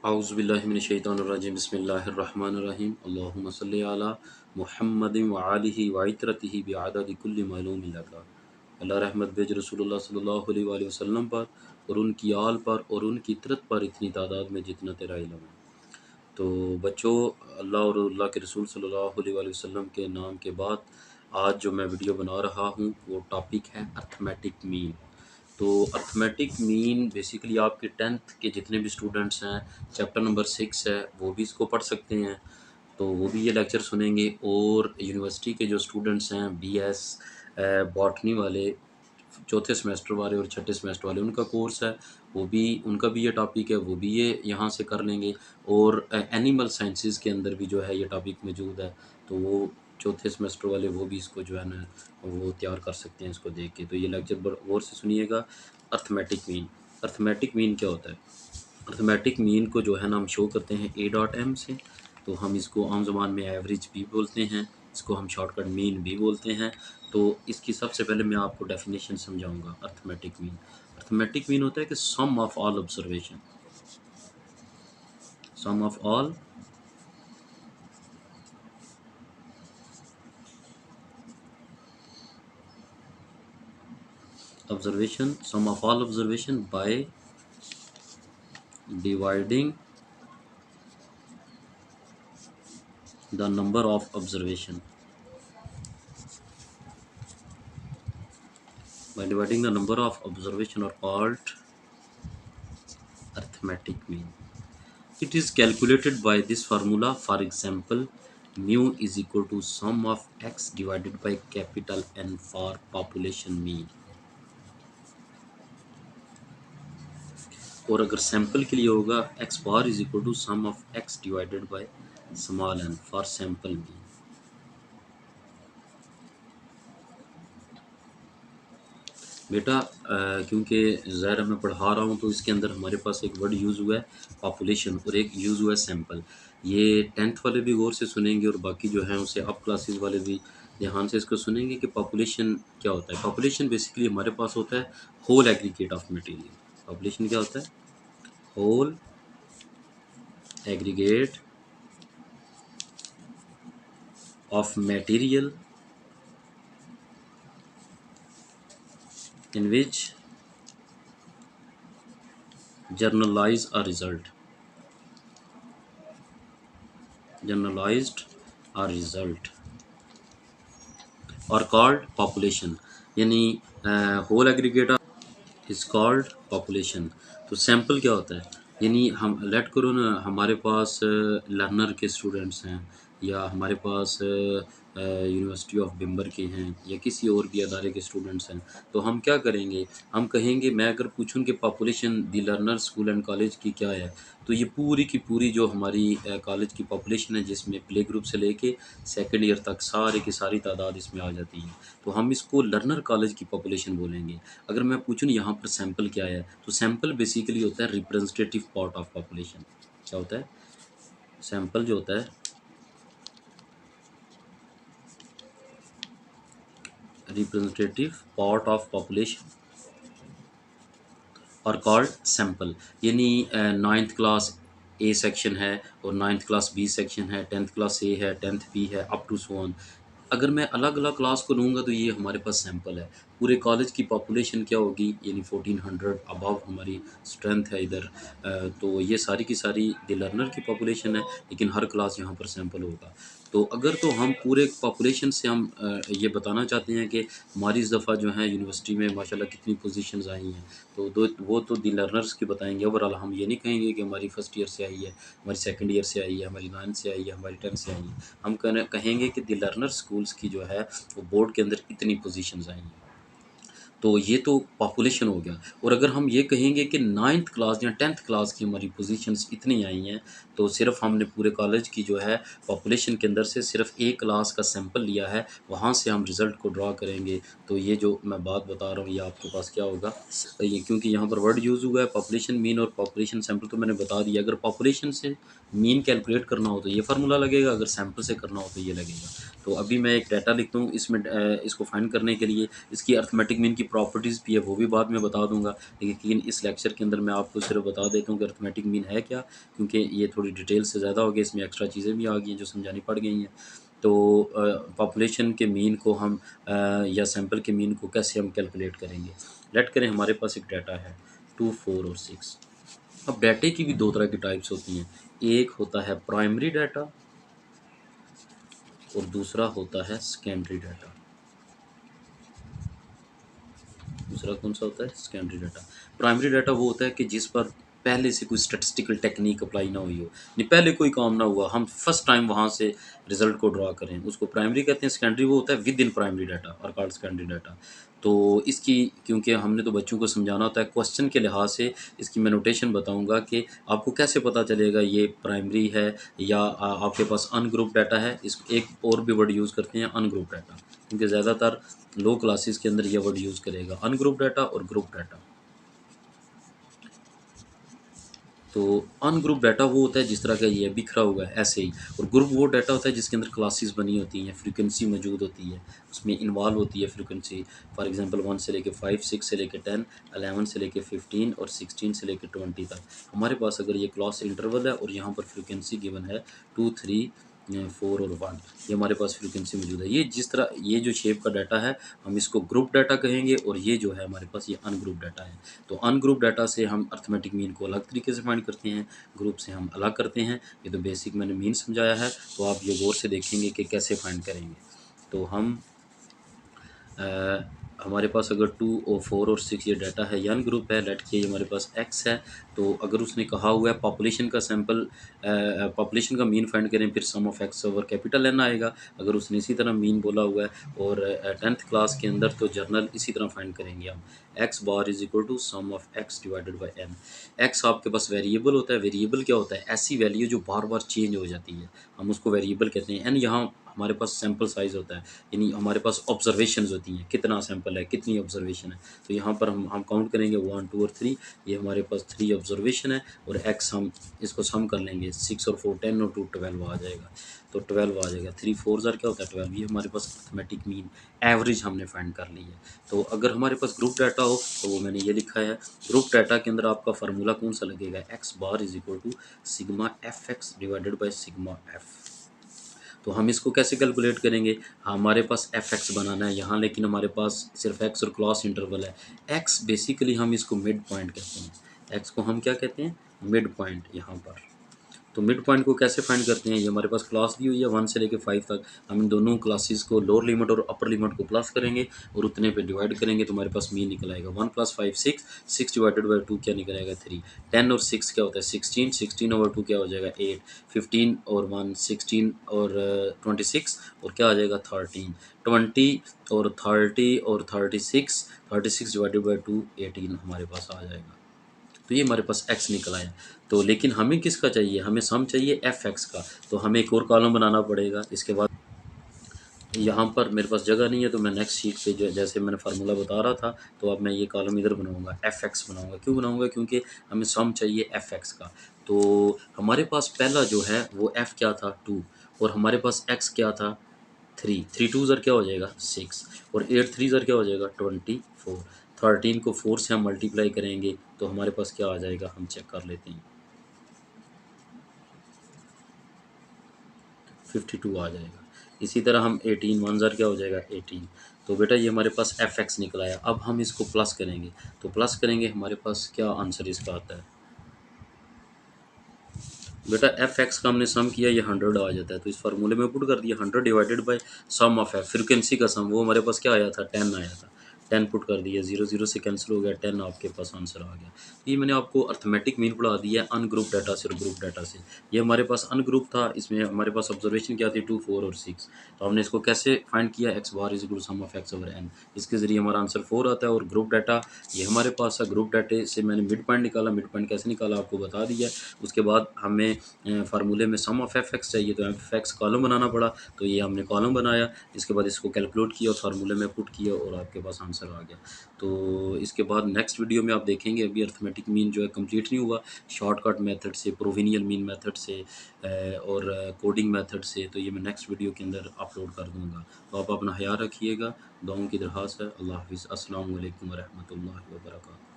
औज़ुबिल्लाहिमिनश्शैतानिर्रजीम बिस्मिल्लाहिर्रहमानिर्रहीम अल्लाहुम्मा सल्लि अला मुहम्मदिन व आलिहि व इत्रतिहि बिअददि कुल्लि मालूमिन लका। अल्लाह रहमत भेज रसूलुल्लाह सल्लल्लाहु अलैहि वसल्लम पर और उनकी आल पर और उनकी इतरत पर इतनी तादाद में जितना तेरा इल्म है। तो बच्चों, अल्लाह और अल्लाह के रसूल सल्लल्लाहु अलैहि वसल्लम के नाम के बाद आज जो मैं वीडियो बना रहा हूँ वो टॉपिक है अर्थमेटिक मीन। तो अर्थमेटिक मीन बेसिकली आपके टेंथ के जितने भी स्टूडेंट्स हैं, चैप्टर नंबर 6 है, वो भी इसको पढ़ सकते हैं। तो वो भी ये लेक्चर सुनेंगे। और यूनिवर्सिटी के जो स्टूडेंट्स हैं, बीएस बॉटनी वाले, चौथे सेमेस्टर वाले और छठे सेमेस्टर वाले, उनका कोर्स है, वो भी उनका भी ये टॉपिक है, वो भी ये यहाँ से कर लेंगे। और एनिमल साइंसेस के अंदर भी जो है ये टॉपिक मौजूद है, तो वो चौथे सेमेस्टर वाले वो भी इसको जो है ना वो तैयार कर सकते हैं इसको देख के। तो ये लेक्चर गौर से सुनिएगा। अर्थमेटिक मीन, अर्थमेटिक मीन क्या होता है? अर्थमेटिक मीन को जो है ना हम शो करते हैं A.M से। तो हम इसको आम ज़बान में एवरेज भी बोलते हैं, इसको हम शॉर्टकट मीन भी बोलते हैं। तो इसकी सबसे पहले मैं आपको डेफिनेशन समझाऊंगा अर्थमेटिक मीन। अर्थमेटिक मीन होता है कि sum of all observation, sum of all observation, sum of all observation by dividing the number of observation, by dividing the number of observation are called arithmetic mean. It is calculated by this formula. For example, mu is equal to sum of x divided by capital N for population mean. और अगर sample के लिए होगा x bar is equal to sum of x divided by small n for sample mean. बेटा क्योंकि ज़ाहिर मैं पढ़ा रहा हूँ तो इसके अंदर हमारे पास एक वर्ड यूज़ हुआ है पॉपुलेशन और एक यूज़ हुआ है सैंपल। ये टेंथ वाले भी गौर से सुनेंगे और बाकी जो है उसे अप क्लासेस वाले भी ध्यान से इसको सुनेंगे कि पॉपुलेशन क्या होता है। पॉपुलेशन बेसिकली हमारे पास होता है whole aggregate of material. Population क्या होता है? Whole aggregate of material in which generalized a result, generalized a result or called population। यानी whole aggregate is called population. तो सैंपल क्या होता है? यानी हम लेट करो ना हमारे पास लर्नर के स्टूडेंट्स हैं या हमारे पास यूनिवर्सिटी ऑफ बिम्बर के हैं या किसी और भी अदारे के स्टूडेंट्स हैं। तो हम क्या करेंगे? हम कहेंगे, मैं अगर पूछूं कि population the learner school and college की क्या है, तो ये पूरी की पूरी जो हमारी कॉलेज की पॉपुलेशन है, जिसमें प्ले ग्रुप से लेके सेकेंड ईयर तक सारी की सारी तादाद इसमें आ जाती है, तो हम इसको लर्नर कॉलेज की पॉपुलेशन बोलेंगे। अगर मैं पूछूं यहाँ पर सैंपल क्या है, तो सैंपल बेसिकली होता है रिप्रेजेंटेटिव पार्ट ऑफ पॉपुलेशन। क्या होता है? सैंपल जो होता है रिप्रेजेंटेटिव पार्ट ऑफ पॉपुलेशन और कॉल्ड सैंपल। यानी नाइन्थ क्लास ए सेक्शन है और नाइन्थ क्लास बी सेक्शन है, टेंथ क्लास ए है, टेंथ बी है, अप टू सो ऑन। अगर मैं अलग अलग क्लास को लूँगा तो ये हमारे पास सैंपल है। पूरे कॉलेज की पॉपुलेशन क्या होगी? यानी 1400 अबव हमारी स्ट्रेंथ है इधर। तो ये सारी की सारी द लर्नर की पॉपुलेशन है, लेकिन हर क्लास यहाँ पर सैंपल होगा। तो अगर तो हम पूरे पॉपुलेशन से हम ये बताना चाहते हैं कि हमारी इस दफ़ा जो है यूनिवर्सिटी में माशाल्लाह कितनी पोजीशंस आई हैं, तो वो तो दी लर्नर्स की बताएंगे। ओवरऑल हम ये नहीं कहेंगे कि हमारी फर्स्ट ईयर से आई है, हमारी सेकंड ईयर से आई है, हमारी नाइन्थ से आई है, हमारी टेंथ से आई है। हम कहेंगे कि दी लर्नर स्कूल्स की जो है वो बोर्ड के अंदर इतनी पोजीशंस आई हैं। तो ये तो पॉपुलेशन हो गया। और अगर हम ये कहेंगे कि नाइन्थ क्लास या टेंथ क्लास की हमारी पोजीशंस इतनी आई हैं, तो सिर्फ हमने पूरे कॉलेज की जो है पॉपुलेशन के अंदर से सिर्फ एक क्लास का सैंपल लिया है, वहाँ से हम रिज़ल्ट को ड्रा करेंगे। तो ये जो मैं बात बता रहा हूँ ये आपके पास क्या होगा, ये क्योंकि यहाँ पर वर्ड यूज़ हुआ है पॉपुलेशन मीन और पॉपुलेशन सैंपल, तो मैंने बता दिया। अगर पॉपुलेशन से मीन कैलकुलेट करना हो तो ये फार्मूला लगेगा, अगर सैंपल से करना हो तो ये लगेगा। तो अभी मैं एक डाटा लिखता हूँ इसमें, इसको फाइंड करने के लिए इसकी अर्थमेटिक मीन की प्रॉपर्टीज़ भी है, वो भी बाद में बता दूंगा, लेकिन इस लेक्चर के अंदर मैं आपको सिर्फ बता देता हूँ कि अर्थमेटिक मीन है क्या, क्योंकि ये थोड़ी डिटेल से ज़्यादा हो गया, इसमें एक्स्ट्रा चीज़ें भी आ गई हैं जो समझानी पड़ गई हैं। तो पॉपुलेशन के मीन को हम या सैंपल के मीन को कैसे हम कैलकुलेट करेंगे। लेट करें हमारे पास एक डाटा है 2, 4 और 6। अब डाटे की भी दो तरह की टाइप्स होती हैं, एक होता है प्राइमरी डाटा और दूसरा होता है सेकेंडरी डाटा। दूसरा कौन सा होता है, सेकेंडरी डाटा। प्राइमरी डाटा वो होता है कि जिस पर पहले से कोई स्टैटिस्टिकल टेक्निक अप्लाई ना हुई हो, नहीं पहले कोई काम ना हुआ, हम फर्स्ट टाइम वहाँ से रिजल्ट को ड्रा करें, उसको प्राइमरी कहते हैं। सेकेंडरी वो होता है विद इन प्राइमरी डाटा और कॉल्ड सेकेंडरी डाटा। तो इसकी, क्योंकि हमने तो बच्चों को समझाना होता है, क्वेश्चन के लिहाज से इसकी मैं नोटेशन बताऊंगा कि आपको कैसे पता चलेगा ये प्राइमरी है या आपके पास अनग्रुप डाटा है। इस एक और भी वर्ड यूज़ करते हैं अनग्रुप डाटा, क्योंकि ज़्यादातर लो क्लासेस के अंदर ये वर्ड यूज़ करेगा, अनग्रुप डाटा और ग्रुप डाटा। तो अनग्रुप डाटा वो होता है जिस तरह का ये बिखरा हुआ है ऐसे ही, और ग्रुप वो डाटा होता है जिसके अंदर क्लासेस बनी होती हैं, फ्रीक्वेंसी मौजूद होती है, उसमें इन्वॉल्व होती है फ्रीक्वेंसी। फॉर एग्जांपल 1 से लेके 5, 6 से लेके 10, 11 से लेके 15 और 16 से लेके 20 तक। हमारे पास अगर ये क्लास इंटरवल है और यहाँ पर फ्रीक्वेंसी गिवन है 2, 3, 4 और 1, ये हमारे पास फ्रीक्वेंसी मौजूद है। ये जिस तरह ये जो शेप का डाटा है हम इसको ग्रुप डाटा कहेंगे, और ये जो है हमारे पास ये अनग्रुप डाटा है। तो अनग्रुप डाटा से हम अर्थमेटिक मीन को अलग तरीके से फाइंड करते हैं, ग्रुप से हम अलग करते हैं। ये तो बेसिक मैंने मीन समझाया है, तो आप ये गौर से देखेंगे कि कैसे फाइंड करेंगे। तो हम हमारे पास अगर 2 और 4 और 6 ये डाटा है, यन ग्रुप है, लेट के हमारे पास x है। तो अगर उसने कहा हुआ है पॉपुलेशन का सैंपल, पॉपुलेशन का मीन फाइंड करें, फिर sum of x over capital N आएगा। अगर उसने इसी तरह मीन बोला हुआ है, और 10th क्लास के अंदर तो जर्नल इसी तरह फाइंड करेंगे हम, x bar is equal to sum of x divided by n। x आपके पास वेरिएबल होता है। वेरिएबल क्या होता है, ऐसी वैल्यू जो बार बार चेंज हो जाती है, हम उसको वेरिएबल कहते हैं। n यहाँ हमारे पास सैंपल साइज़ होता है, यानी हमारे पास ऑब्जर्वेशंस होती हैं, कितना सैंपल है, कितनी ऑब्जर्वेशन है। तो यहाँ पर हम काउंट करेंगे 1, 2 और 3, ये हमारे पास 3 ऑब्जर्वेशन है, और x हम इसको सम कर लेंगे, 6 और 4 10 और 2 12 आ जाएगा। तो 12 आ जाएगा, 3 4 ज़र क्या होता है 12। ये हमारे पास अर्थमेटिक मीन एवरेज हमने फाइंड कर ली है। तो अगर हमारे पास ग्रुप डाटा हो तो वो मैंने ये लिखा है, ग्रुप डाटा के अंदर आपका फार्मूला कौन सा लगेगा, x bar is equal to sigma F X divided by sigma F. तो हम इसको कैसे कैलकुलेट करेंगे, हमारे पास एफ एक्स बनाना है यहाँ, लेकिन हमारे पास सिर्फ एक्स और क्लॉस इंटरवल है। एक्स बेसिकली हम इसको मिड पॉइंट कहते हैं, एक्स को हम क्या कहते हैं, मिड पॉइंट यहाँ पर। तो मिड पॉइंट को कैसे फाइंड करते हैं, ये हमारे पास क्लास दी हुई है 1 से लेकर 5 तक। हम इन दोनों क्लासेस को लोअर लिमिट और अपर लिमिट को प्लस करेंगे और उतने पे डिवाइड करेंगे, तो हमारे पास मीन निकल आएगा 1 + 5 6, 6 डिवाइडेड बाई 2 क्या निकल आएगा 3। 10 और 6 क्या होता है 16, 16 ओवर 2 क्या हो जाएगा 8, 15 और 1 16 और 26 और क्या आ जाएगा 13, 20 और 30 और 36, 36 डिवाइडेड बाई 2 18 हमारे पास आ जाएगा। तो ये हमारे पास x निकल आया। तो लेकिन हमें किसका चाहिए, हमें सम चाहिए एफ एक्स का। तो हमें एक और कॉलम बनाना पड़ेगा। इसके बाद यहाँ पर मेरे पास जगह नहीं है, तो मैं नेक्स्ट शीट पे जो जैसे मैंने फार्मूला बता रहा था, तो अब मैं ये कॉलम इधर बनाऊंगा, एफ एक्स बनाऊंगा। क्यों बनाऊंगा, क्योंकि हमें सम चाहिए एफ एक्स का। तो हमारे पास पहला जो है वो एफ क्या था 2, और हमारे पास एक्स क्या था 3, 3 2 ज़र क्या हो जाएगा 6, और 8 3 ज़र क्या हो जाएगा 24। 13 को 4 से हम मल्टीप्लाई करेंगे तो हमारे पास क्या आ जाएगा, हम चेक कर लेते हैं 52 आ जाएगा। इसी तरह हम 18 1 ज़र क्या हो जाएगा 18। तो बेटा ये हमारे पास एफ एक्स निकल आया। अब हम इसको प्लस करेंगे, तो प्लस करेंगे हमारे पास क्या आंसर इसका आता है बेटा, एफ एक्स का हमने सम किया, ये 100 आ जाता है। तो इस फार्मूले में पुट कर दिया 100 divided by sum of F, frequency का सम, वो हमारे पास क्या आया था 10 आया था। 10 पुट कर दिया, 0 0 से कैंसिल हो गया, 10 आपके पास आंसर आ गया। ये मैंने आपको अर्थमेटिक मीन पढ़ा दिया अनग्रुप डाटा से और ग्रुप डाटा से। ये हमारे पास अनग्रुप था, इसमें हमारे पास ऑब्जर्वेशन क्या थी 2 4 और 6। तो हमने इसको कैसे फाइंड किया, X bar is equal sum of X over N, इसके जरिए हमारा आंसर 4 आता है। और ग्रुप डाटा ये हमारे पास है, ग्रुप डाटे से मैंने मिड पॉइंट निकाला, मिड पॉइंट कैसे निकाला आपको बता दिया। उसके बाद हमें फार्मूले में सम ऑफ एफ एक्स चाहिए, तो एफ एक्स कॉलम बनाना पड़ा, तो ये हमने कॉलम बनाया। इसके बाद इसको कैलकुलेट किया और फार्मूले में पुट किया और आपके पास आंसर आंसर आ गया। तो इसके बाद नेक्स्ट वीडियो में आप देखेंगे, अभी अर्थमेटिक मीन जो है कंप्लीट नहीं हुआ, शॉर्टकट मेथड से, प्रोविनियल मीन मेथड से और कोडिंग मेथड से, तो ये मैं नेक्स्ट वीडियो के अंदर अपलोड कर दूँगा। तो आप अपना ख्याल रखिएगा, दुआओं की दरख्वास्त है। अल्लाह हाफ़िज़। अस्सलामु अलैकुम व रहमतुल्लाहि व बरकातहू।